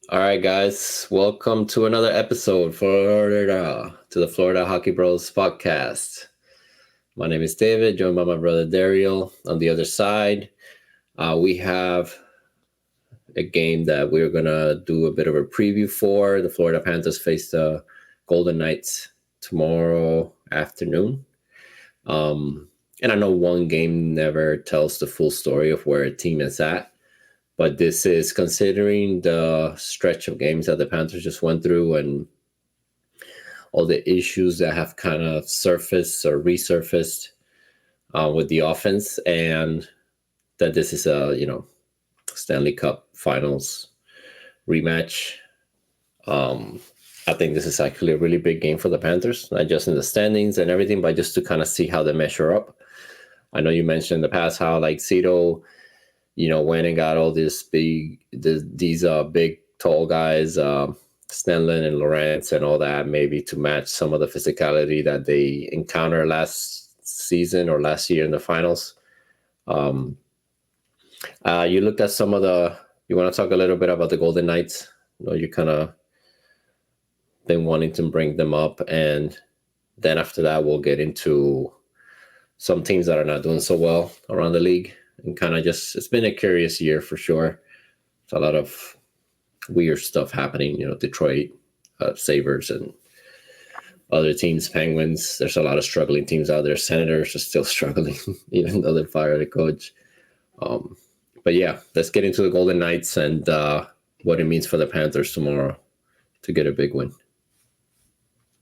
All right, guys, welcome to another episode to the Florida Hockey Bros podcast. My name is David, joined by my brother Daryl. On the other side, we have a game that we're gonna do a bit of a preview for. The Florida Panthers face the Golden Knights tomorrow afternoon. And I know one game never tells the full story of where a team is at. But this is considering the stretch of games that the Panthers just went through and all the issues that have kind of surfaced or resurfaced with the offense, and that this is a Stanley Cup Finals rematch. I think this is actually a really big game for the Panthers, not just in the standings and everything, but just to kind of see how they measure up. I know you mentioned in the past how like Cito went and got all these big tall guys, Stenlin and Lawrence and all that, maybe to match some of the physicality that they encountered last season or last year in the finals. You looked at you want to talk a little bit about the Golden Knights? You kind of been wanting to bring them up, and then after that, we'll get into some teams that are not doing so well around the league. And kind of it's been a curious year for sure. It's a lot of weird stuff happening, Detroit Sabres and other teams, Penguins. There's a lot of struggling teams out there. Senators are still struggling, even though they fired the coach. But yeah, let's get into the Golden Knights and what it means for the Panthers tomorrow to get a big win.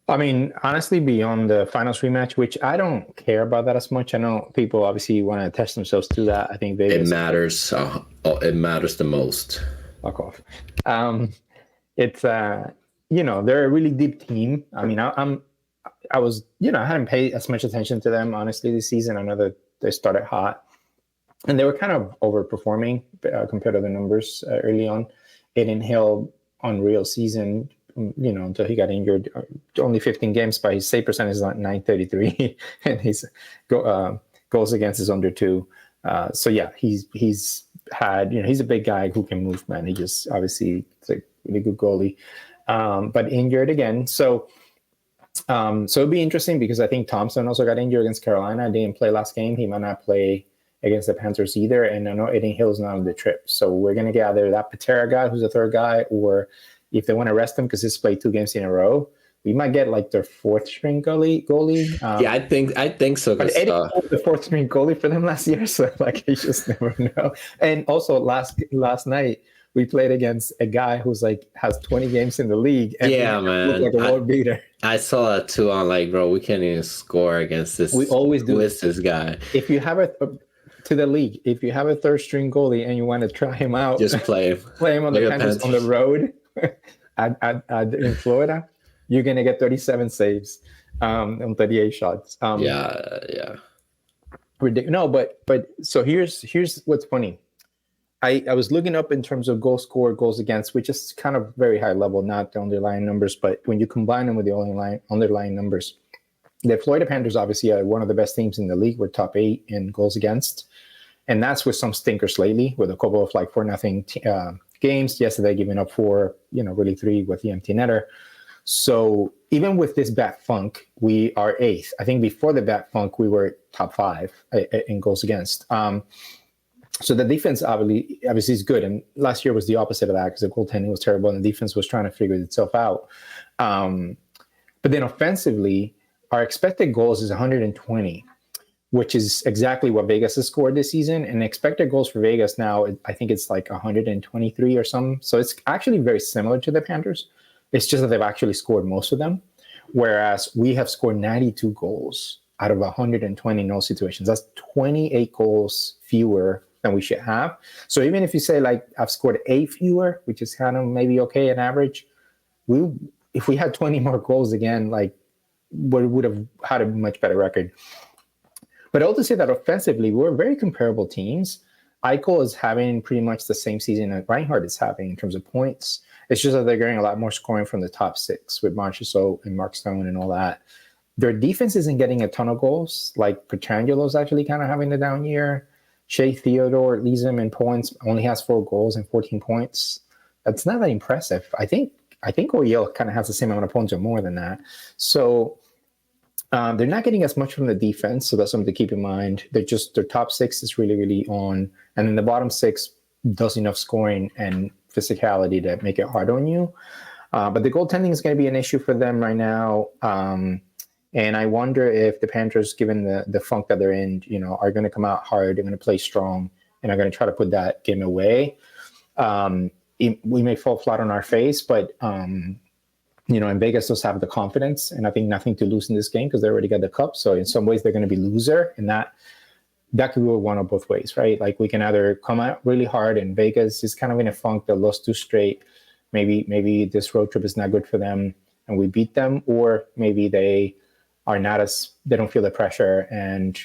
I mean, honestly, beyond the finals rematch, which I don't care about that as much. I know people obviously want to attach themselves to that. I think it matters. It matters the most. Fuck off. It's they're a really deep team. I mean, I hadn't paid as much attention to them honestly this season. I know that they started hot, and they were kind of overperforming compared to the numbers early on. Aiden Hill, unreal season. Until he got injured. Only 15 games, but his save percentage is like .933, and his goals against is under 2. So yeah, he's had, he's a big guy who can move, man. He just obviously is a really good goalie, but injured again. So it'll be interesting because I think Thompson also got injured against Carolina. Didn't play last game. He might not play against the Panthers either. And I know Aiden Hill's not on the trip. So we're going to get either that Patera guy, who's the third guy, or if they want to rest him because he's played 2 games in a row, we might get like their 4th string goalie. Yeah, I think so. But Eddie was the 4th string goalie for them last year, so like you just never know. And also last night we played against a guy who's like has 20 games in the league. And yeah, man, like a world beater. I saw that too. On like, bro, we can't even score against this. We always do. With this guy, if you have to the league, if you have a 3rd string goalie and you want to try him out, just play him. Play him on the Panthers on the road. In Florida, you're gonna get 37 saves on 38 shots. Yeah. Ridiculous. No, but so here's what's funny. I was looking up in terms of goals scored, goals against, which is kind of very high level, not the underlying numbers, but when you combine them with the underlying numbers, the Florida Panthers obviously are one of the best teams in the league. We're top 8 in goals against, and that's with some stinkers lately, with a couple of like 4-0 games. Yesterday giving up 4, really 3 with the empty netter. So even with this bat funk, we are 8th. I think before the bat funk, we were top 5 in goals against. So the defense obviously is good. And last year was the opposite of that because the goaltending was terrible and the defense was trying to figure itself out. But then offensively, our expected goals is 120. Which is exactly what Vegas has scored this season. And expected goals for Vegas now, I think it's like 123 or something. So it's actually very similar to the Panthers. It's just that they've actually scored most of them. Whereas we have scored 92 goals out of 120 in all situations. That's 28 goals fewer than we should have. So even if you say like I've scored 8 fewer, which is kind of maybe okay on average, if we had 20 more goals again, like we would have had a much better record. But I also say that offensively, we're very comparable teams. Eichel is having pretty much the same season that Reinhardt is having in terms of points. It's just that they're getting a lot more scoring from the top 6 with Marchessault and Mark Stone and all that. Their defense isn't getting a ton of goals. Like Petrangelo's actually kind of having a down year. Shea Theodore leads them in points, only has 4 goals and 14 points. that's not that impressive. I think OEL kind of has the same amount of points or more than that. So they're not getting as much from the defense, so that's something to keep in mind. Their top six is really, really on, and then the bottom six does enough scoring and physicality to make it hard on you. But the goaltending is going to be an issue for them right now. And I wonder if the Panthers, given the funk that they're in, are going to come out hard, they're going to play strong, and are going to try to put that game away. We may fall flat on our face, but and Vegas does have the confidence, and I think nothing to lose in this game because they already got the cup. So in some ways, they're going to be loser, and that could go one of both ways, right? Like we can either come out really hard, and Vegas is kind of in a funk. They lost 2 straight. Maybe this road trip is not good for them, and we beat them, or maybe they don't feel the pressure, and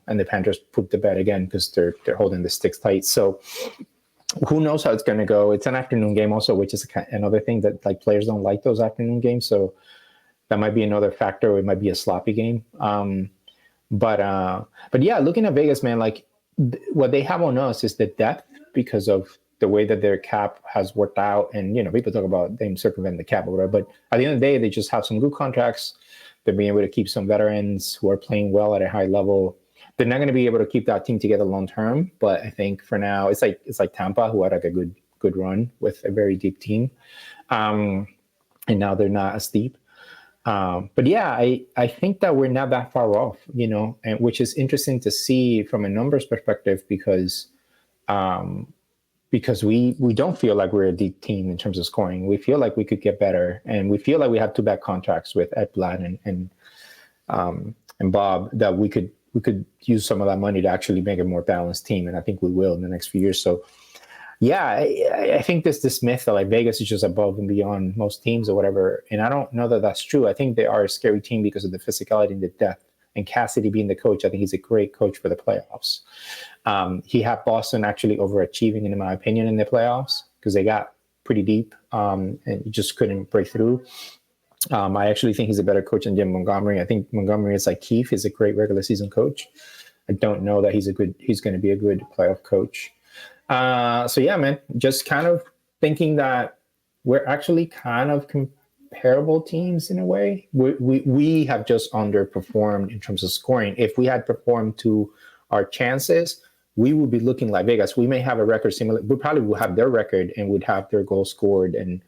and the Panthers poop the bed again because they're holding the sticks tight. So who knows how it's going to go? It's an afternoon game also, which is another thing that like players don't like those afternoon games. So that might be another factor. It might be a sloppy game. But yeah, looking at Vegas, man, like what they have on us is the depth because of the way that their cap has worked out. And, people talk about them circumventing the cap or whatever, but at the end of the day, they just have some good contracts. They're being able to keep some veterans who are playing well at a high level. They're not going to be able to keep that team together long term, but I think for now it's like Tampa, who had like a good run with a very deep team, and now they're not as deep. But yeah, I think that we're not that far off, and which is interesting to see from a numbers perspective because we don't feel like we're a deep team in terms of scoring. We feel like we could get better, and we feel like we have 2 bad contracts with Ed Blatt and Bob that we could use some of that money to actually make a more balanced team, and I think we will in the next few years. So yeah, I think this myth that like Vegas is just above and beyond most teams or whatever, and I don't know that that's true. I think they are a scary team because of the physicality and the depth. And Cassidy being the coach, I think he's a great coach for the playoffs. He had Boston actually overachieving, in my opinion, in the playoffs because they got pretty deep and just couldn't break through. I actually think he's a better coach than Jim Montgomery. I think Montgomery is like Keefe, is a great regular season coach. I don't know that he's going to be a good playoff coach. So yeah, man, just kind of thinking that we're actually kind of comparable teams in a way. We have just underperformed in terms of scoring. If we had performed to our chances, we would be looking like Vegas. We may have a record similar. We probably would have their record and would have their goals scored and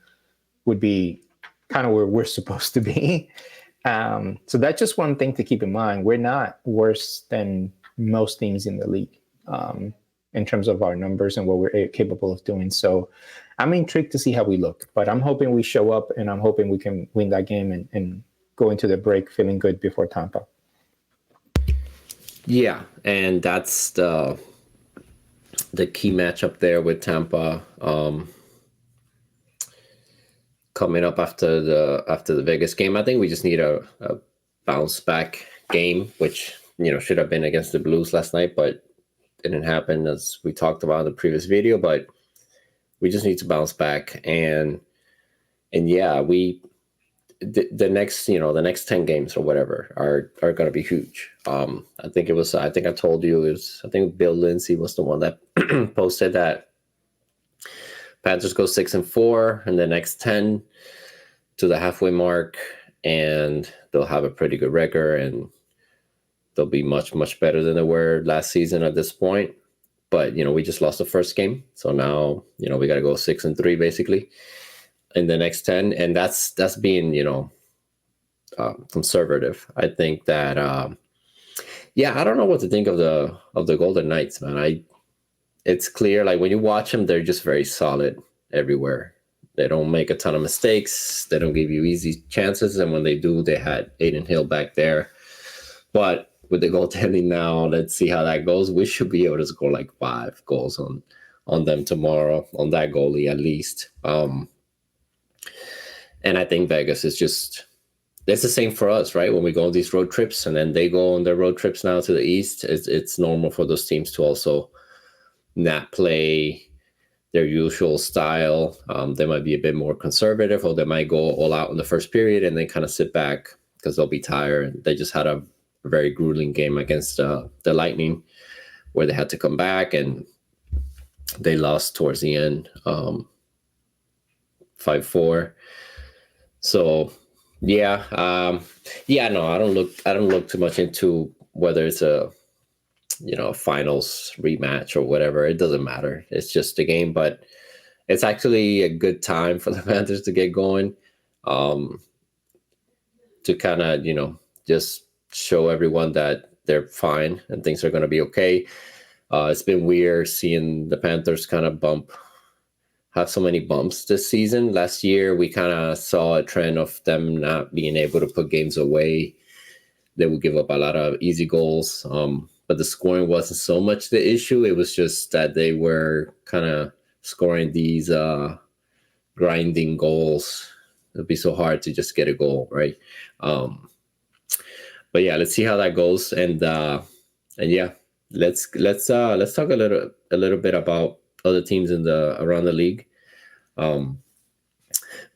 would be kind of where we're supposed to be. So that's just one thing to keep in mind. We're not worse than most teams in the league in terms of our numbers and what we're capable of doing. So I'm intrigued to see how we look, but I'm hoping we show up and I'm hoping we can win that game and go into the break feeling good before Tampa. Yeah, and that's the key matchup there with Tampa. Coming up after the Vegas game, I think we just need a bounce back game, which should have been against the Blues last night, but didn't happen as we talked about in the previous video. But we just need to bounce back, and yeah, the next 10 games or whatever are going to be huge. I think I told you I think Bill Lindsay was the one that posted that Panthers go 6-4 in the next 10 to the halfway mark, and they'll have a pretty good record, and they'll be much, much better than they were last season at this point. But, we just lost the first game. So now, we got to go 6-3 basically in the next 10. And that's being, conservative. I think that, I don't know what to think of the Golden Knights, man. It's clear, like when you watch them, they're just very solid everywhere. They don't make a ton of mistakes. They don't give you easy chances. And when they do, they had Aiden Hill back there. But with the goaltending now, let's see how that goes. We should be able to score like 5 goals on them tomorrow, on that goalie at least. And I think Vegas is just, it's the same for us, right? When we go on these road trips and then they go on their road trips now to the East, it's normal for those teams to also not play their usual style. They might be a bit more conservative, or they might go all out in the first period and then kind of sit back because they'll be tired. They just had a very grueling game against the Lightning where they had to come back and they lost towards the end. 5-4. So yeah, no, I don't look too much into whether it's a finals rematch or whatever. It doesn't matter. It's just a game, but it's actually a good time for the Panthers to get going, to kind of just show everyone that they're fine and things are going to be okay. It's been weird seeing the Panthers kind of have so many bumps this season. Last year, we kind of saw a trend of them not being able to put games away. They would give up a lot of easy goals, but the scoring wasn't so much the issue. It was just that they were kind of scoring these grinding goals. It'd be so hard to just get a goal, right? But yeah, let's see how that goes, and yeah, let's talk a little bit about other teams around the league.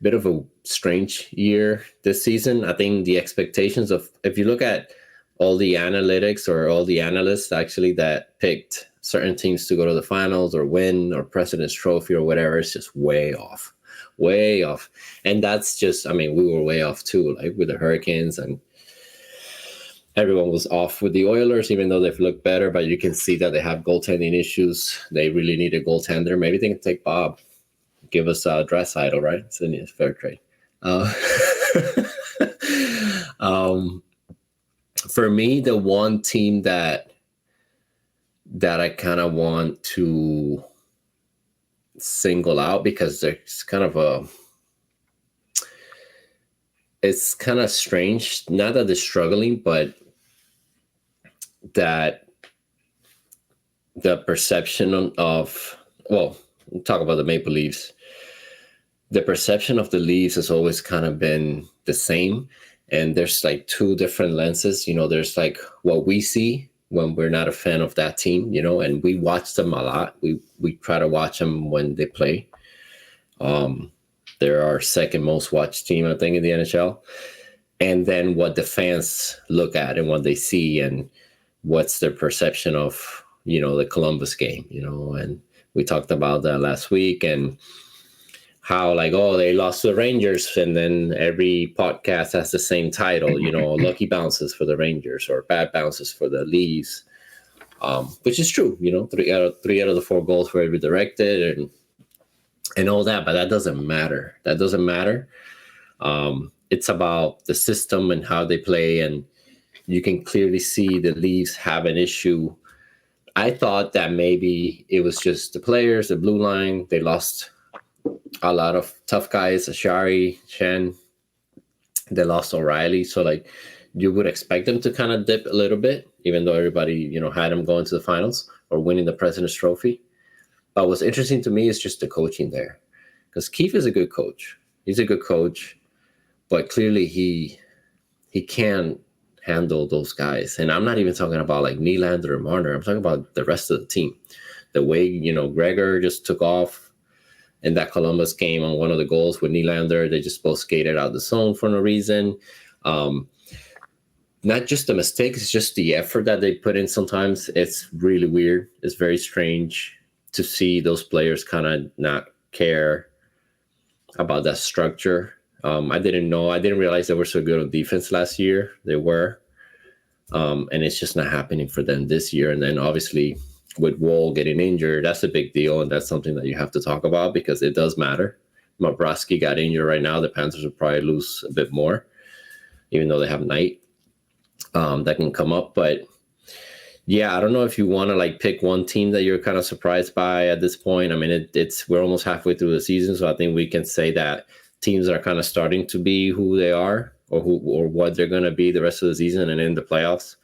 Bit of a strange year this season. I think the expectations if you look at all the analytics or all the analysts actually that picked certain teams to go to the finals or win or President's Trophy or whatever, it's just way off. And that's just, we were way off too, like with the Hurricanes, and everyone was off with the Oilers, even though they've looked better, but you can see that they have goaltending issues. They really need a goaltender. Maybe they can take Bob. Give us a Draisaitl, right? It's a fair trade. For me, the one team that I kind of want to single out, because there's it's kind of strange. Not that they're struggling, but that the perception of, well, we'll talk about the Maple Leafs. The perception of the Leafs has always kind of been the same. And there's like two different lenses. There's like what we see when we're not a fan of that team, and we watch them a lot. We try to watch them when they play. They're our second most watched team, I think, in the NHL. And then what the fans look at and what they see and what's their perception of, the Columbus game, and we talked about that last week, and how they lost to the Rangers, and then every podcast has the same title, lucky bounces for the Rangers or bad bounces for the Leafs, which is true. Three out of the 4 goals were redirected and all that, but that doesn't matter. It's about the system and how they play, and you can clearly see the Leafs have an issue. I thought that maybe it was just the players, the blue line. They lost a lot of tough guys, Ashari, Shen. They lost O'Reilly. So, you would expect them to kind of dip a little bit, even though everybody, had them going to the finals or winning the President's Trophy. But what's interesting to me is just the coaching there. Because Keefe is a good coach. He's a good coach. But clearly he can't handle those guys. And I'm not even talking about Nylander or Marner. I'm talking about the rest of the team. The way, Gregor just took off in that Columbus game on one of the goals with Nylander. They just both skated out the zone for no reason. Not just the mistakes, it's just the effort that they put in sometimes. It's really weird. It's very strange to see those players kind of not care about that structure. I didn't realize they were so good on defense last year. They were. And it's just not happening for them this year. And then obviously with Wall getting injured, that's a big deal. And that's something that you have to talk about because it does matter. Bobrovsky got injured right now. The Panthers will probably lose a bit more, even though they have Knight that can come up. But yeah, I don't know if you want to pick one team that you're kind of surprised by at this point. I mean, we're almost halfway through the season, so I think we can say that teams are kind of starting to be who they are or what they're going to be the rest of the season and in the playoffs.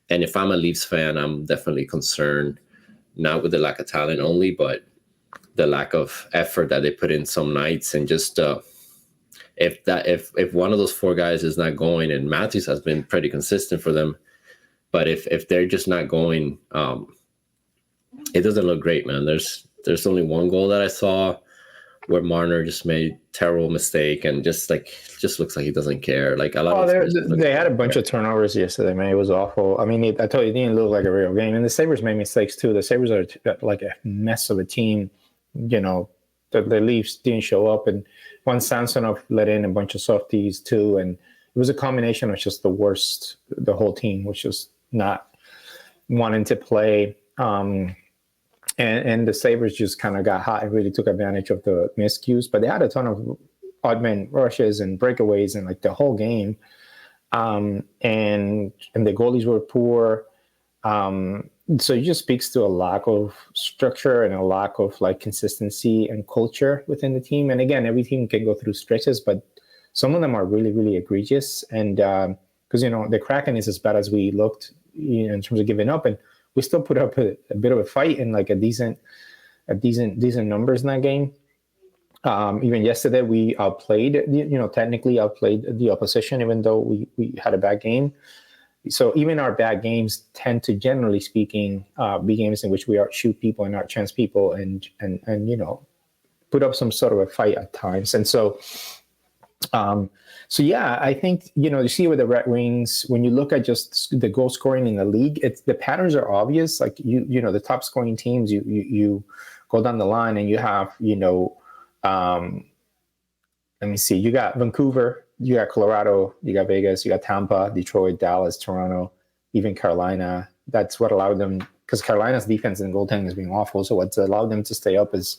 And if I'm a Leafs fan, I'm definitely concerned, not with the lack of talent only, but the lack of effort that they put in some nights. And just if one of those 4 guys is not going, and Matthews has been pretty consistent for them, but if they're just not going, it doesn't look great, man. There's only one goal that I saw where Marner just made terrible mistake and just looks like he doesn't care. Like a lot they had a bunch of turnovers yesterday, man. It was awful. I mean, I told you, it didn't look like a real game. And the Sabres made mistakes too. The Sabres are like a mess of a team, the Leafs didn't show up, and once Samsonov let in a bunch of softies too, and it was a combination of just the worst. The whole team was just not wanting to play. And the Sabres just kind of got hot and really took advantage of the miscues. But they had a ton of odd man rushes and breakaways and like the whole game. And the goalies were poor. So it just speaks to a lack of structure and a lack of like consistency and culture within the team. And again, every team can go through stretches, but some of them are really, really egregious. And because, the Kraken is as bad as we looked in terms of giving up. And we still put up a bit of a fight and like a decent numbers in that game. Even yesterday, we technically outplayed the opposition, even though we had a bad game. So even our bad games tend to, generally speaking, be games in which we outshoot people and outchance people and put up some sort of a fight at times. And so, I think, you see with the Red Wings, when you look at just the goal scoring in the league, the patterns are obvious. Like, the top scoring teams, you go down the line and you have, let me see, you got Vancouver, you got Colorado, you got Vegas, you got Tampa, Detroit, Dallas, Toronto, even Carolina. That's what allowed them, because Carolina's defense and goaltending is being awful. So what's allowed them to stay up is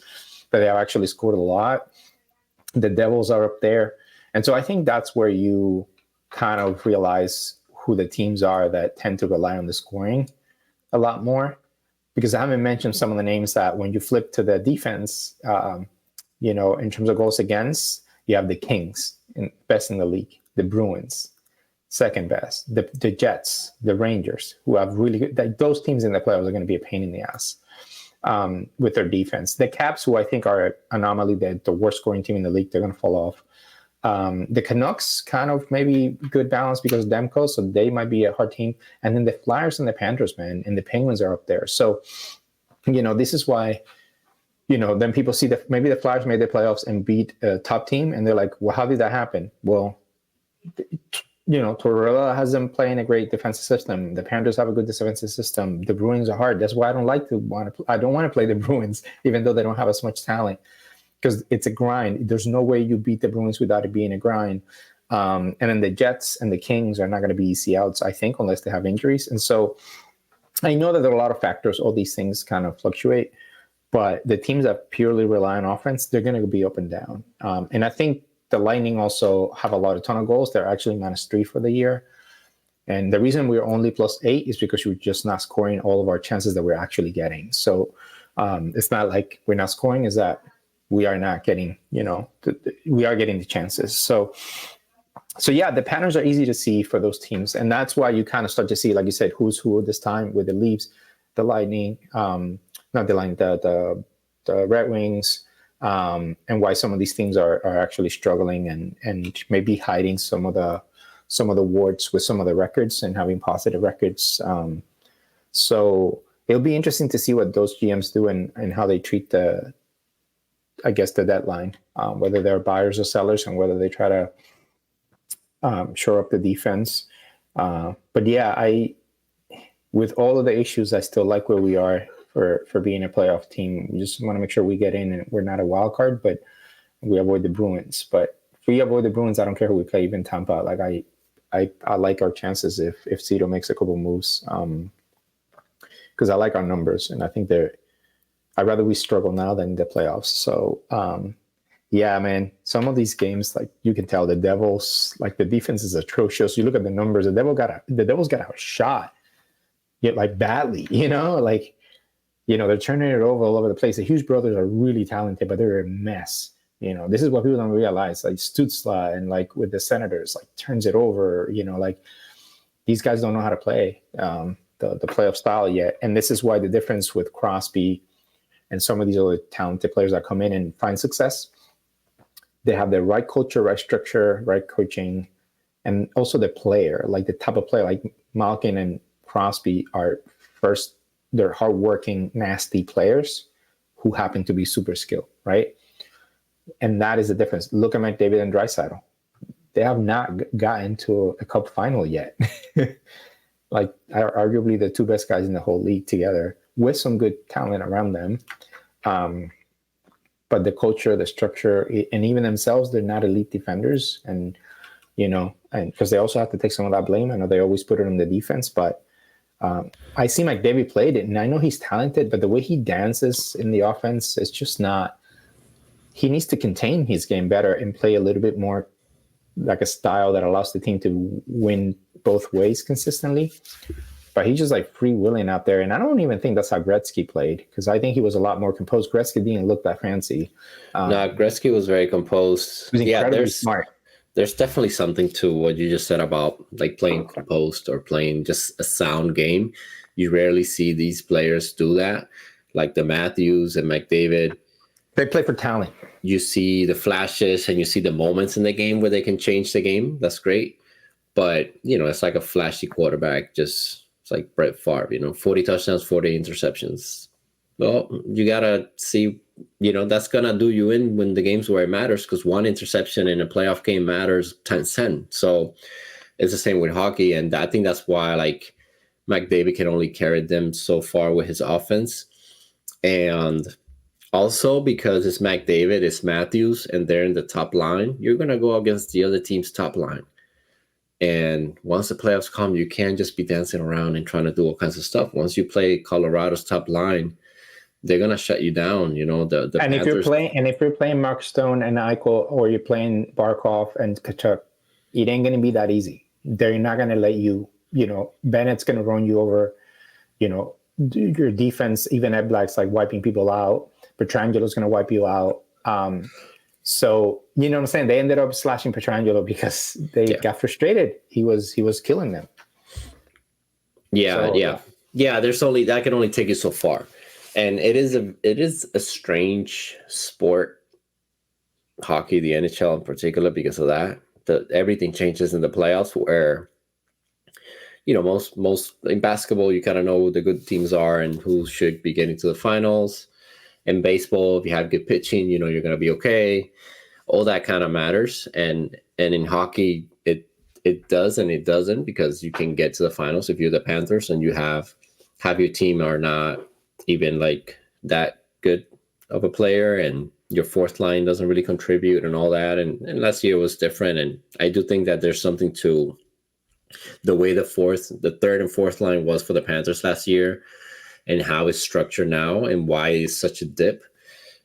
that they have actually scored a lot. The Devils are up there. And so I think that's where you kind of realize who the teams are that tend to rely on the scoring a lot more. Because I haven't mentioned some of the names that when you flip to the defense, in terms of goals against, you have the Kings, best in the league, the Bruins, second best, the Jets, the Rangers, who have really good, like those teams in the playoffs are going to be a pain in the ass with their defense. The Caps, who I think are an anomaly, they're the worst scoring team in the league, they're going to fall off. The Canucks, kind of maybe good balance because of Demko, so they might be a hard team. And then the Flyers and the Panthers, man, and the Penguins are up there. So, this is why, then people see that maybe the Flyers made the playoffs and beat a top team, and they're like, well, how did that happen? Well, Tortorella has them playing a great defensive system. The Panthers have a good defensive system. The Bruins are hard. That's why I don't want to play the Bruins, even though they don't have as much talent, because it's a grind. There's no way you beat the Bruins without it being a grind. And then the Jets and the Kings are not going to be easy outs, I think, unless they have injuries. And so I know that there are a lot of factors. All these things kind of fluctuate. But the teams that purely rely on offense, they're going to be up and down. And I think the Lightning also have a ton of goals. They're actually -3 for the year. And the reason we're only +8 is because we're just not scoring all of our chances that we're actually getting. So it's not like we're not scoring, is that we are not getting, we are getting the chances. So yeah, the patterns are easy to see for those teams. And that's why you kind of start to see, like you said, who's who this time with the Leafs, the Lightning, not the Lightning, the Red Wings, and why some of these teams are actually struggling and maybe hiding some of the warts with some of the records and having positive records. So it'll be interesting to see what those GMs do and how they treat the deadline, whether they're buyers or sellers, and whether they try to shore up the defense. But yeah, with all of the issues, I still like where we are for being a playoff team. We just want to make sure we get in and we're not a wild card, but we avoid the Bruins. But if we avoid the Bruins, I don't care who we play, even Tampa. Like I like our chances if Cito makes a couple moves, because I like our numbers, and I think I'd rather we struggle now than the playoffs. So yeah, man, some of these games, like you can tell the Devils, like the defense is atrocious. You look at the numbers, the Devils got outshot, yet like badly, like. They're turning it over all over the place. The Hughes brothers are really talented, but they're a mess. This is what people don't realize. Like Stutzla and like with the Senators, like turns it over. Like these guys don't know how to play the playoff style yet. And this is why the difference with Crosby and some of these other talented players that come in and find success, they have the right culture, right structure, right coaching, and also the player, like the type of player, like Malkin and Crosby are first. They're hardworking, nasty players who happen to be super skilled, right? And that is the difference. Look at McDavid and Draisaitl. They have not gotten to a cup final yet. Like, arguably the two best guys in the whole league together with some good talent around them. but the culture, the structure, and even themselves, they're not elite defenders. And, and because they also have to take some of that blame. I know they always put it on the defense, but I see McDavid played it, and I know he's talented, but the way he dances in the offense is just not. He needs to contain his game better and play a little bit more like a style that allows the team to win both ways consistently. But he's just like freewheeling out there. And I don't even think that's how Gretzky played, because I think he was a lot more composed. Gretzky didn't look that fancy. No, Gretzky was very composed. He was incredibly smart. There's definitely something to what you just said about like playing composed or playing just a sound game. You rarely see these players do that, like the Matthews and McDavid. They play for talent. You see the flashes and you see the moments in the game where they can change the game. That's great. But, it's like a flashy quarterback. It's like Brett Favre, 40 touchdowns, 40 interceptions. Well, you got to see, that's going to do you in when the games where it matters, because one interception in a playoff game matters 10. So it's the same with hockey. And I think that's why, like, McDavid can only carry them so far with his offense. And also, because it's McDavid, it's Matthews, and they're in the top line, you're going to go against the other team's top line. And once the playoffs come, you can't just be dancing around and trying to do all kinds of stuff. Once you play Colorado's top line, they're going to shut you down. The and Panthers, if you're playing Mark Stone and Eichel, or you're playing Barkov and Tkachuk, it ain't going to be that easy. They're not going to let you, Bennett's going to run you over, your defense, even Eblak's like wiping people out. Petrangelo's going to wipe you out. So, you know what I'm saying? They ended up slashing Petrangelo because they got frustrated. He was killing them. Yeah. There's only that can only take you so far, and it is a strange sport, hockey, the NHL in particular, because of that. Everything changes in the playoffs, where most in basketball you kind of know who the good teams are and who should be getting to the finals. In baseball, if you have good pitching, you're going to be okay. All that kind of matters. And in hockey, it does and it doesn't, because you can get to the finals if you're the Panthers and you have your team are not even like that good of a player, and your fourth line doesn't really contribute and all that. And last year was different. And I do think that there's something to the way the third and fourth line was for the Panthers last year, and how it's structured now, and why it's such a dip.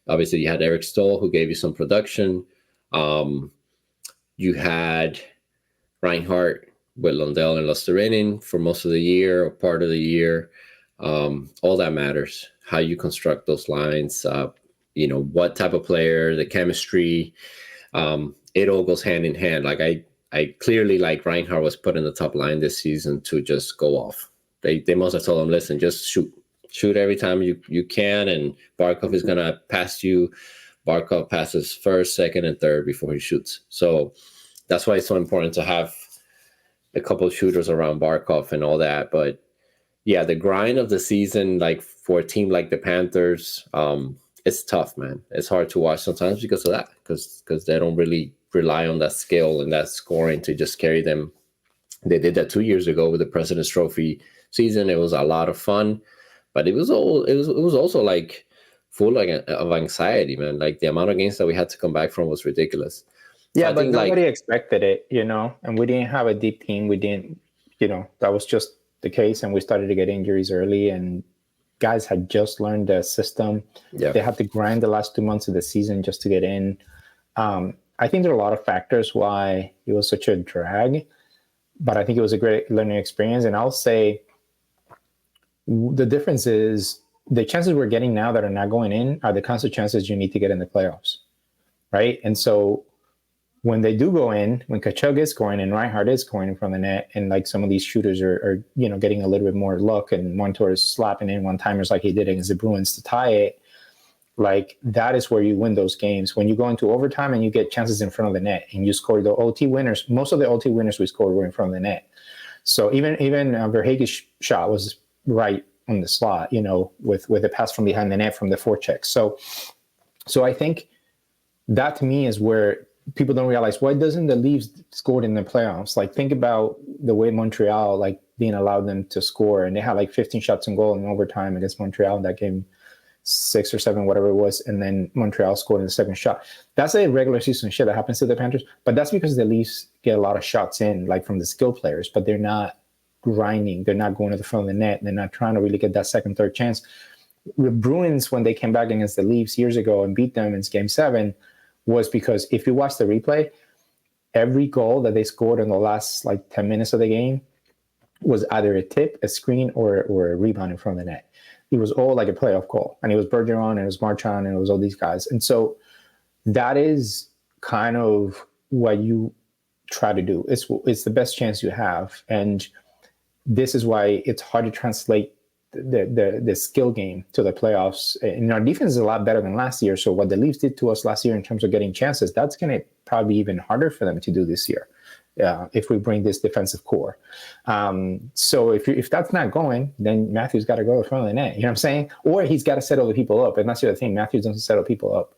Obviously, you had Eric Stoll, who gave you some production. You had Reinhardt with Lundell and Lusterinen for most of the year or part of the year. All that matters, how you construct those lines, what type of player, the chemistry. It all goes hand in hand. Like I clearly, like, Reinhardt was put in the top line this season to just go off. They must have told him, listen, just shoot every time you can, and Barkov is going to pass you. Barkov passes first, second, and third before he shoots. So that's why it's so important to have a couple of shooters around Barkov and all that. But yeah, the grind of the season, like for a team like the Panthers, it's tough, man. It's hard to watch sometimes because of that, because they don't really rely on that skill and that scoring to just carry them. They did that 2 years ago with the President's Trophy season. It was a lot of fun, but it was also like full of anxiety, man. Like the amount of games that we had to come back from was ridiculous. Yeah, so but nobody expected it, and we didn't have a deep team. We didn't, that was just the case, and we started to get injuries early, and guys had just learned the system. Yeah. They had to grind the last 2 months of the season just to get in. I think there are a lot of factors why it was such a drag, but I think it was a great learning experience. And I'll say the difference is the chances we're getting now that are not going in are the kinds of chances you need to get in the playoffs, right? And so when they do go in, when Tkachuk is scoring and Reinhardt is scoring in front of the net, and like some of these shooters are getting a little bit more luck, and Montour is slapping in one-timers like he did against the Bruins to tie it, like that is where you win those games. When you go into overtime and you get chances in front of the net and you score the OT winners, most of the OT winners we scored were in front of the net. So even Verhaeghe's shot was right on the slot, with a pass from behind the net from the forecheck. So I think that to me is where people don't realize, why doesn't the Leafs score in the playoffs? Like, think about the way Montreal, like, being allowed them to score, and they had like 15 shots on goal in overtime against Montreal in that game 6 or 7, whatever it was, and then Montreal scored in the second shot. That's a regular season shit that happens to the Panthers, but that's because the Leafs get a lot of shots in, like from the skill players, but they're not grinding. They're not going to the front of the net. They're not trying to really get that second, third chance. The Bruins, when they came back against the Leafs years ago and beat them in Game 7, was because if you watch the replay, every goal that they scored in the last like 10 minutes of the game was either a tip, a screen, or a rebound in front of the net. It was all like a playoff goal. And it was Bergeron, and it was Marchand, and it was all these guys. And so that is kind of what you try to do. It's the best chance you have. And this is why it's hard to translate the skill game to the playoffs. And our defense is a lot better than last year. So what the Leafs did to us last year in terms of getting chances, that's going to probably be even harder for them to do this year. If we bring this defensive core. So if that's not going, then Matthews got to go in front of the net. You know what I'm saying? Or he's got to settle the people up. And that's the other thing. Matthews doesn't settle people up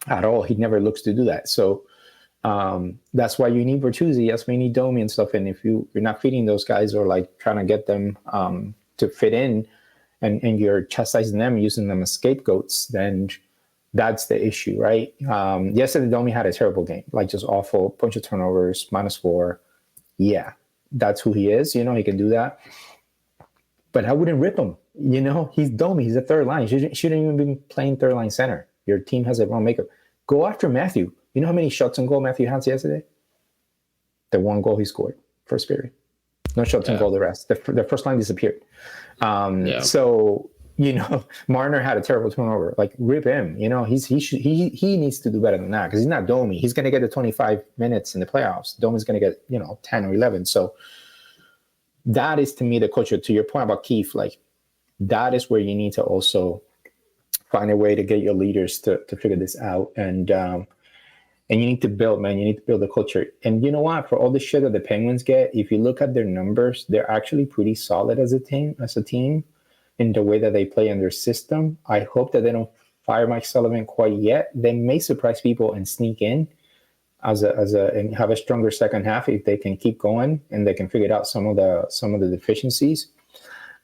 at all. He never looks to do that. So that's why you need Bertuzzi. That's why you need Domi and stuff. And if you're not feeding those guys or like trying to get them to fit in and you're chastising them, using them as scapegoats, then that's the issue, right? Yesterday, Domi had a terrible game, like just awful, bunch of turnovers, -4. Yeah, that's who he is. You know, he can do that. But I wouldn't rip him. You know, he's Domi. He's a third line. He shouldn't even be playing third line center. Your team has a wrong makeup. Go after Matthew. You know how many shots on goal Matthew had yesterday? The one goal he scored, first period. No shots on goal, the rest. The first line disappeared. So, you know, Marner had a terrible turnover. Like, rip him. You know, he needs to do better than that because he's not Domi. He's going to get the 25 minutes in the playoffs. Domi's going to get, 10 or 11. So that is, to me, the culture. To your point about Keefe, like, that is where you need to also find a way to get your leaders to figure this out. And you need to build, man. You need to build the culture. And you know what? For all the shit that the Penguins get, if you look at their numbers, they're actually pretty solid as a team. In the way that they play in their system. I hope that they don't fire Mike Sullivan quite yet. They may surprise people and sneak in and have a stronger second half if they can keep going and they can figure out some of the deficiencies.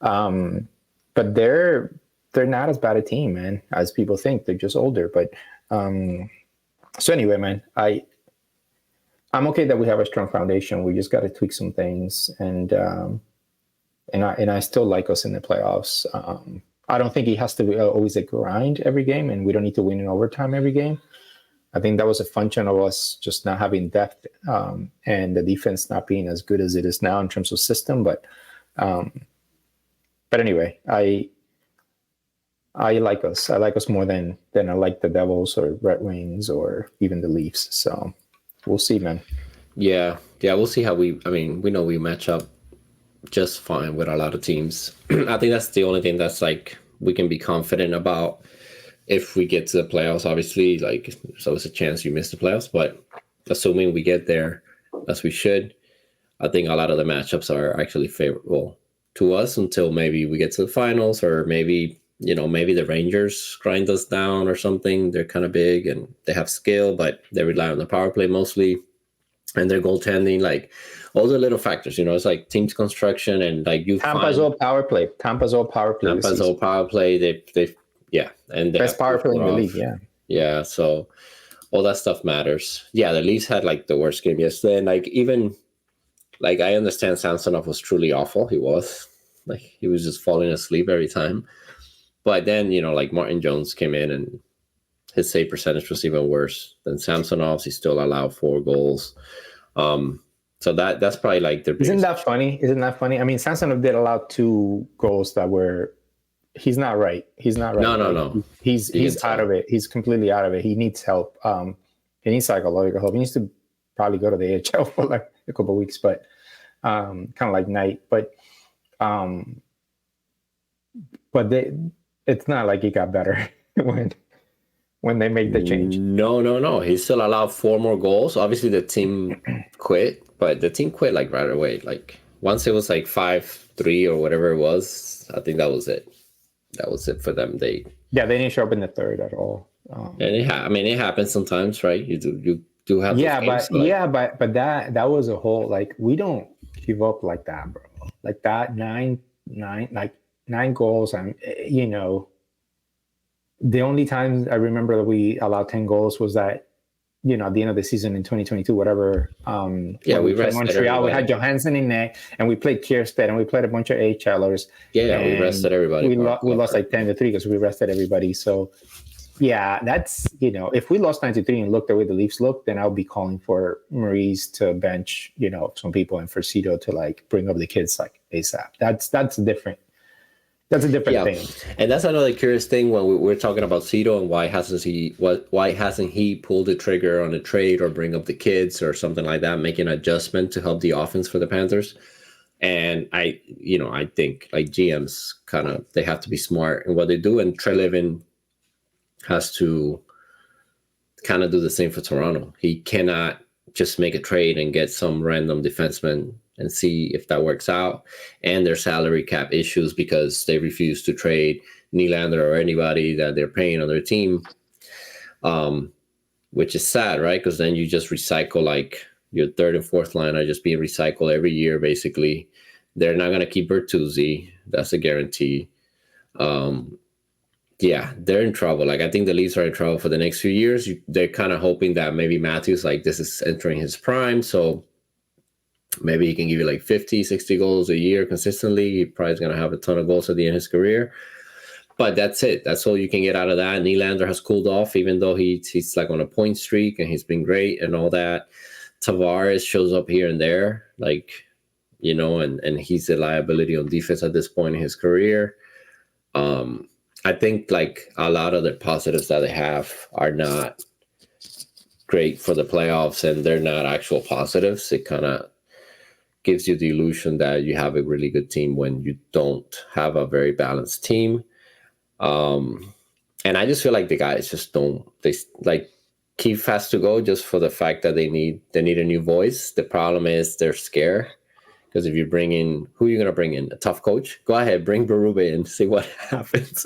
But they're not as bad a team, man, as people think. They're just older. But so anyway, man, I'm okay that we have a strong foundation. We just got to tweak some things and I still like us in the playoffs. I don't think it has to be always a grind every game, and we don't need to win in overtime every game. I think that was a function of us just not having depth and the defense not being as good as it is now in terms of system. But anyway, I like us. I like us more than I like the Devils or Red Wings or even the Leafs. So we'll see, man. Yeah, we'll see how we know we match up just fine with a lot of teams. I think that's the only thing that's like we can be confident about if we get to the playoffs. Obviously, like there's always a chance you miss the playoffs, but assuming we get there as we should, I think a lot of the matchups are actually favorable to us until maybe we get to the finals, or maybe the Rangers grind us down or something. They're kind of big and they have skill, but they rely on the power play mostly. And their goaltending, like all the little factors, it's like team's construction and like Tampa's all power play. Tampa's all power play. They and they best power play in the league. Yeah. So all that stuff matters. Yeah, the Leafs had like the worst game yesterday, and like even like I understand Samsonov was truly awful. He was just falling asleep every time. But then like Martin Jones came in and his save percentage was even worse than Samsonov's. He still allowed 4 goals. So that's probably like the. Isn't that funny? I mean, Samsonov did allow 2 goals that were. He's not right. No. He's out of it. He's completely out of it. He needs help. He needs psychological help. He needs to probably go to the AHL for like a couple of weeks, but kind of like Knight. But it's not like he got better when they made the change. No. He still allowed 4 more goals. Obviously, the team quit, but the team quit like right away. Like once it was like 5-3 or whatever it was, I think that was it. That was it for them. They didn't show up in the third at all. And it happens sometimes, right? You do have but that was a whole like we don't give up like that, bro. Like that 9 goals and The only time I remember that we allowed 10 goals was that, at the end of the season in 2022, whatever. Yeah, when we played rested Montreal, we had everybody. Johansson in net, and we played Kierstead, and we played a bunch of AHLers. Yeah, we And rested everybody. we lost like 10-3 because we rested everybody. So, yeah, that's, if we lost 9-3 and looked the way the Leafs looked, then I'll be calling for Maurice to bench, some people and for Cito to like bring up the kids like ASAP. That's different. That's a different thing. And that's another curious thing when we're talking about Cito and why hasn't he pulled the trigger on a trade or bring up the kids or something like that, make an adjustment to help the offense for the Panthers. And I think like GMs they have to be smart in what they do, and Treliving has to kind of do the same for Toronto. He cannot just make a trade and get some random defenseman and see if that works out. And their salary cap issues because they refuse to trade Nylander or anybody that they're paying on their team, which is sad, right? Because then you just recycle, like your third and fourth line are just being recycled every year, basically. They're not going to keep Bertuzzi. That's a guarantee. Yeah, they're in trouble. Like, I think the Leafs are in trouble for the next few years. They're kind of hoping that maybe Matthews, like, this is entering his prime. So maybe he can give you like 50, 60 goals a year consistently. He probably is going to have a ton of goals at the end of his career. But that's it. That's all you can get out of that. Nylander has cooled off, even though he's like on a point streak and he's been great and all that. Tavares shows up here and there, like, and he's a liability on defense at this point in his career. I think like a lot of the positives that they have are not great for the playoffs, and they're not actual positives. It kind of gives you the illusion that you have a really good team when you don't have a very balanced team. And I just feel like the guys just don't. They like Keefe has to go just for the fact that they need a new voice. The problem is they're scared. Because if you bring in, who are you going to bring in? A tough coach? Go ahead, bring Berube in, see what happens.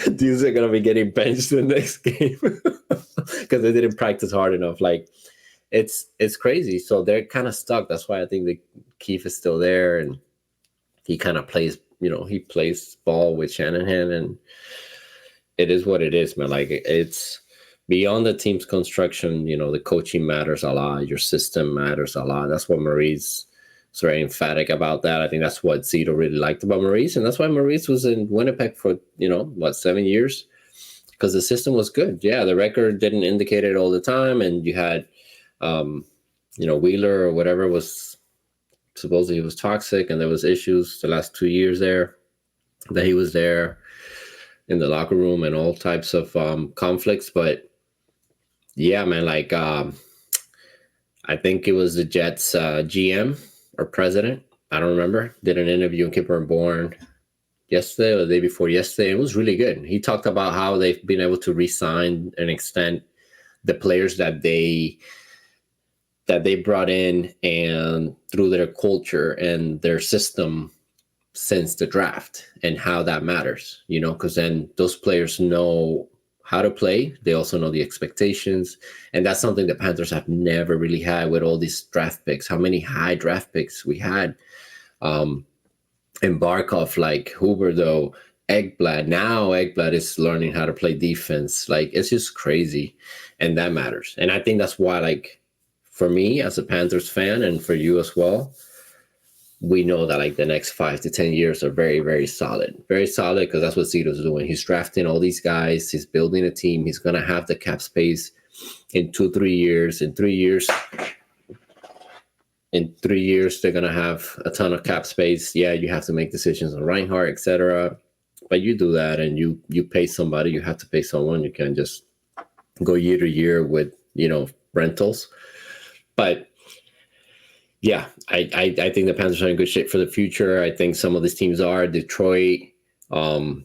These are going to be getting benched the next game because they didn't practice hard enough. Like, it's crazy. So they're kind of stuck. That's why I think the Keefe is still there, and he kind of plays, he plays ball with Shanahan, and it is what it is, man. Like, it's beyond the team's construction. The coaching matters a lot. Your system matters a lot. That's what Maurice was very emphatic about that. I think that's what Cito really liked about Maurice, and that's why Maurice was in Winnipeg for 7 years, because the system was good. Yeah, the record didn't indicate it all the time, and you had Wheeler or whatever was supposedly he was toxic, and there was issues the last 2 years there that he was there in the locker room and all types of conflicts. But yeah, man, like I think it was the Jets GM or president, I don't remember, did an interview in Kipper and Bourne yesterday or the day before yesterday. It was really good. He talked about how they've been able to re-sign and extend the players that they brought in and through their culture and their system since the draft, and how that matters, because then those players know how to play. They also know the expectations. And that's something the Panthers have never really had with all these draft picks. How many high draft picks we had? And Barkov, like Huberdeau, Ekblad. Now Ekblad is learning how to play defense. Like, it's just crazy. And that matters. And I think that's why, like, for me as a Panthers fan, and for you as well, we know that like the next 5 to 10 years are very, very solid. Very solid, because that's what Cito's doing. He's drafting all these guys. He's building a team. He's going to have the cap space in 2-3 years. In 3 years, they're going to have a ton of cap space. Yeah, you have to make decisions on Reinhardt, etc. But you do that and you pay somebody. You have to pay someone. You can't just go year to year with, rentals. But yeah, I think the Panthers are in good shape for the future. I think some of these teams are. Detroit, I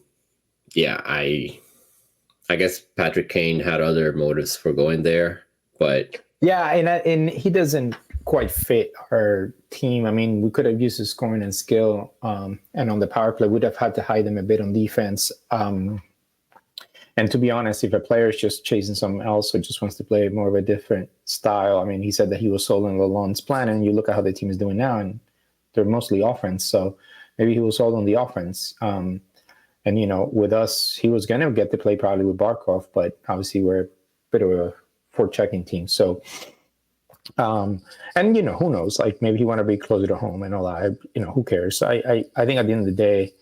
guess Patrick Kane had other motives for going there, but yeah, and he doesn't quite fit our team. I mean, we could have used his scoring and skill, and on the power play, we'd have had to hide him a bit on defense. And to be honest, if a player is just chasing something else or just wants to play more of a different style, I mean, he said that he was sold on Lalonde's plan, and you look at how the team is doing now, and they're mostly offense. So maybe he was sold on the offense. And, with us, he was going to get to play probably with Barkov, but obviously we're a bit of a forechecking team. So, and, who knows? Like, maybe he want to be closer to home and all that. Who cares? I think at the end of the day,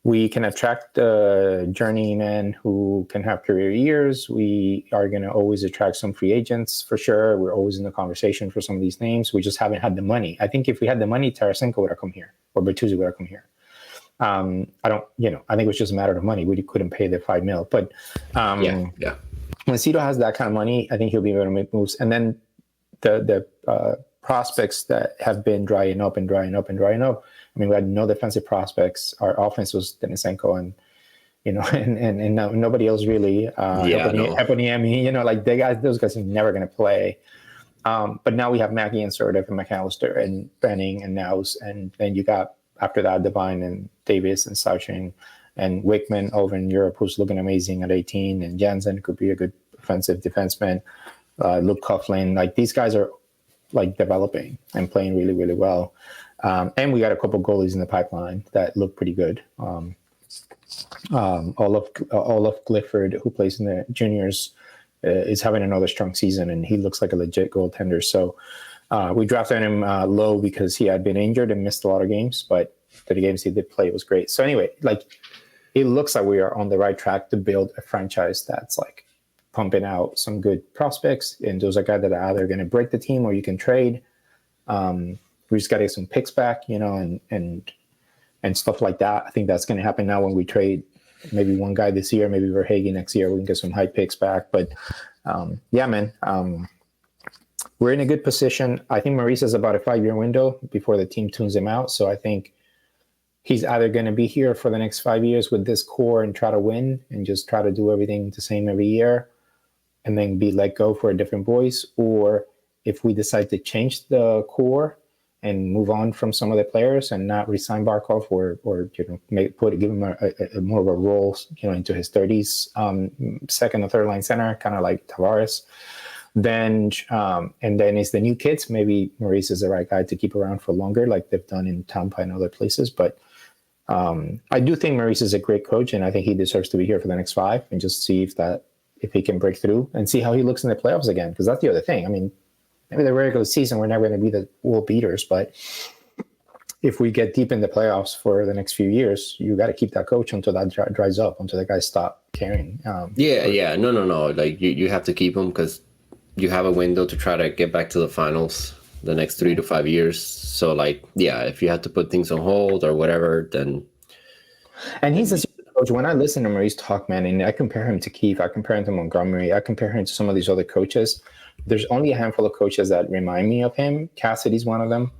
we can attract journeymen who can have career years. We are going to always attract some free agents for sure. We're always in the conversation for some of these names. We just haven't had the money. I think if we had the money, Tarasenko would have come here, or Bertuzzi would have come here. I think it was just a matter of money. We couldn't pay the $5 million, but when Cito has that kind of money, I think he'll be able to make moves. And then the prospects that have been drying up. I mean, we had no defensive prospects. Our offense was Denisenko and nobody else really. Eponiemi, like those guys are never going to play. But now we have Mackey and Serdev and McAllister and Benning and Naus, and then you got after that Devine and Davis and Sauching and Wickman over in Europe, who's looking amazing at 18, and Jansen could be a good offensive defenseman. Luke Coughlin, like these guys are like developing and playing really, really well. And we got a couple goalies in the pipeline that look pretty good. Olaf Clifford, who plays in the juniors, is having another strong season, and he looks like a legit goaltender. So we drafted him low because he had been injured and missed a lot of games, but the games he did play was great. So anyway, like it looks like we are on the right track to build a franchise that's like pumping out some good prospects, and those are guys that are either going to break the team or you can trade. We just got to get some picks back, and stuff like that. I think that's going to happen now when we trade maybe one guy this year, maybe Verhaeghe next year. We can get some high picks back. But we're in a good position. I think Maurice has about a 5-year window before the team tunes him out. So I think he's either going to be here for the next 5 years with this core and try to win and just try to do everything the same every year and then be let go for a different voice. Or if we decide to change the core and move on from some of the players and not resign Barkov or give him a more of a role, into his 30s, second or third line center, kind of like Tavares. Then and then it's the new kids. Maybe Maurice is the right guy to keep around for longer, like they've done in Tampa and other places. But I do think Maurice is a great coach, and I think he deserves to be here for the next 5 and just see if he can break through and see how he looks in the playoffs again. Because that's the other thing. I mean, maybe the regular season we're never going to be the world beaters, but if we get deep in the playoffs for the next few years, you got to keep that coach until that dries up, until the guys stop caring. No. Like you have to keep him because you have a window to try to get back to the finals the next 3 to 5 years. So if you have to put things on hold or whatever, then. And he's a coach. When I listen to Maurice talk, man, and I compare him to Keefe, I compare him to Montgomery, I compare him to some of these other coaches. There's only a handful of coaches that remind me of him. Cassidy's one of them.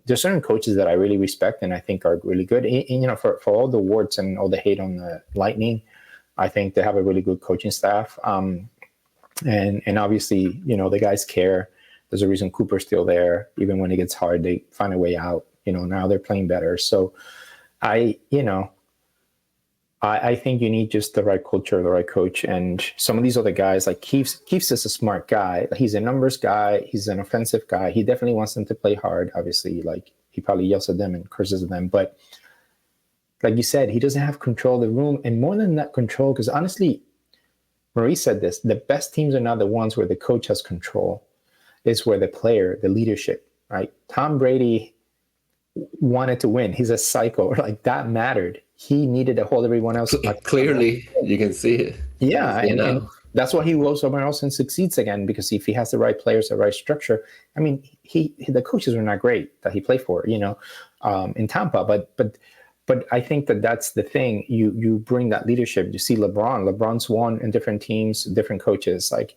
There's certain coaches that I really respect and I think are really good. And, for all the warts and all the hate on the Lightning, I think they have a really good coaching staff. And obviously, the guys care. There's a reason Cooper's still there. Even when it gets hard, they find a way out. Now they're playing better. So I think you need just the right culture, the right coach. And some of these other guys, like Keefe's just a smart guy. He's a numbers guy. He's an offensive guy. He definitely wants them to play hard. Obviously, like he probably yells at them and curses at them. But like you said, he doesn't have control of the room. And more than that control, because honestly, Maurice said this, the best teams are not the ones where the coach has control. It's where the player, the leadership, right? Tom Brady wanted to win. He's a psycho. Like that mattered. He needed to hold everyone else. Clearly, you can see it. Yeah, and that's why he goes somewhere else and succeeds again. Because if he has the right players, the right structure, I mean, the coaches were not great that he played for, in Tampa. But I think that's the thing. You bring that leadership. You see LeBron's won in different teams, different coaches. Like,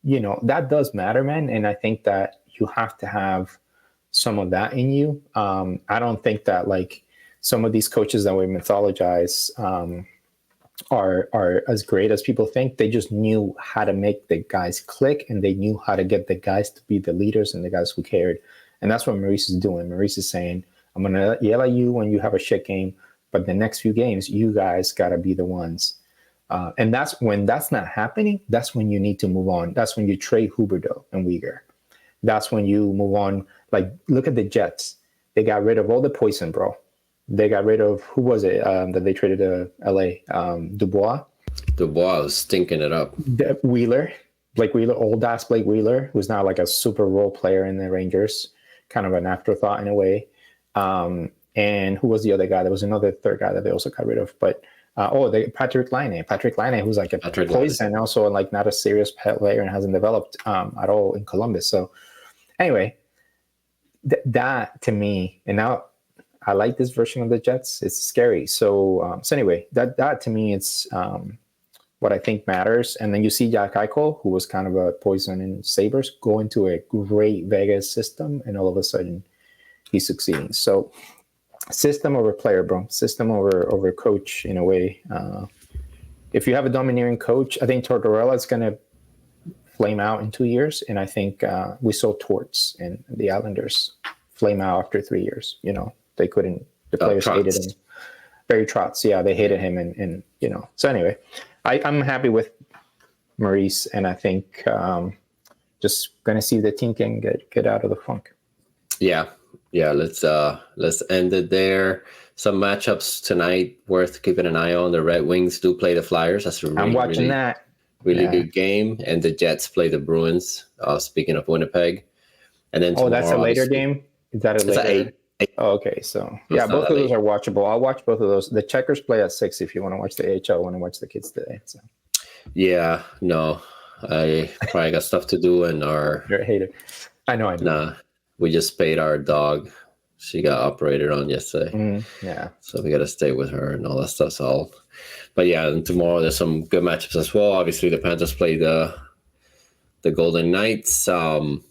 that does matter, man. And I think that you have to have some of that in you. I don't think that like some of these coaches that we mythologize are as great as people think. They just knew how to make the guys click, and they knew how to get the guys to be the leaders and the guys who cared. And that's what Maurice is doing. Maurice is saying, I'm going to yell at you when you have a shit game, but the next few games, you guys got to be the ones. And that's when that's not happening. That's when you need to move on. That's when you trade Huberdeau and Uyghur. That's when you move on. Like, look at the Jets. They got rid of all the poison, bro. They got rid of, who was it that they traded to LA? Dubois. Dubois was stinking it up. Wheeler, Blake Wheeler, old ass Blake Wheeler, who's now like a super role player in the Rangers, kind of an afterthought in a way. And who was the other guy? There was another third guy that they also got rid of. But Patrick Laine, who's like a poison, also like not a serious player and hasn't developed at all in Columbus. So anyway, that to me, and now I like this version of the Jets. It's scary. So anyway, that to me, it's what I think matters. And then you see Jack Eichel, who was kind of a poison in Sabres, go into a great Vegas system, and all of a sudden he's succeeding. So system over player, bro. System over coach in a way. If you have a domineering coach, I think Tortorella is going to flame out in 2 years. And I think we saw Torts and the Islanders flame out after 3 years. You know, they couldn't, the players hated him. Barry Trotz, yeah, they hated him. And you know, so anyway, I'm happy with Maurice. And I think just going to see the team can get out of the funk. Yeah. Let's end it there. Some matchups tonight worth keeping an eye on. The Red Wings do play the Flyers. That's I'm watching that. Really good game. And the Jets play the Bruins. Speaking of Winnipeg, and then that's a later game. Is that a later? It's 8. Oh, okay, so yeah, both of those are watchable. I'll watch both of those. The Checkers play at 6 if you want to watch the AHL. I want to watch the kids today. So yeah, no, I probably got stuff to do, and you're a hater. I know. Nah, we just paid our dog. She got operated on yesterday. Yeah, so we got to stay with her and all that stuff. So, but yeah, and tomorrow there's some good matchups as well. Obviously, the Panthers play the Golden Knights. The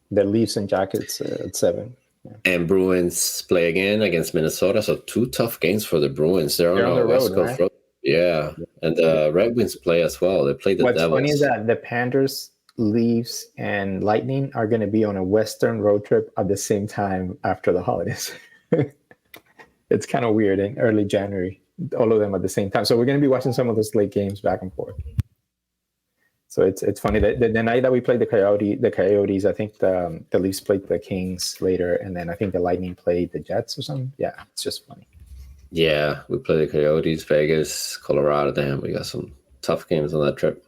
Leafs and Jackets at 7. Yeah. And Bruins play again against Minnesota. So 2 tough games for the Bruins. They're on the West Coast road. Yeah. And the Red Wings play as well. They play the Devils. What's funny is that the Panthers, Leafs, and Lightning are going to be on a Western road trip at the same time after the holidays. It's kind of weird in early January, all of them at the same time. So we're going to be watching some of those late games back and forth. So it's funny that the night that we played the Coyotes, I think the Leafs played the Kings later, and then I think the Lightning played the Jets or something. Yeah, it's just funny. Yeah, we played the Coyotes, Vegas, Colorado. Damn, we got some tough games on that trip.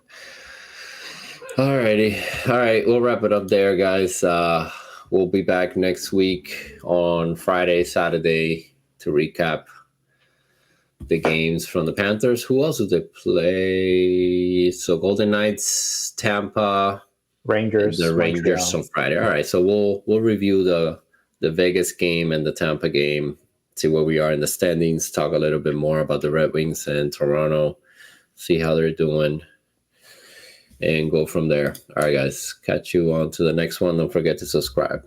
All right, we'll wrap it up there, guys. We'll be back next week on Friday, Saturday to recap the games from the Panthers. Who else did they play? So Golden Knights, Tampa, Rangers, the Rangers Montreal. On Friday. All right, so we'll review the Vegas game and the Tampa game, see where we are in the standings, talk a little bit more about the Red Wings and Toronto, see how they're doing, and go from there. All right, guys, catch you on to the next one. Don't forget to subscribe.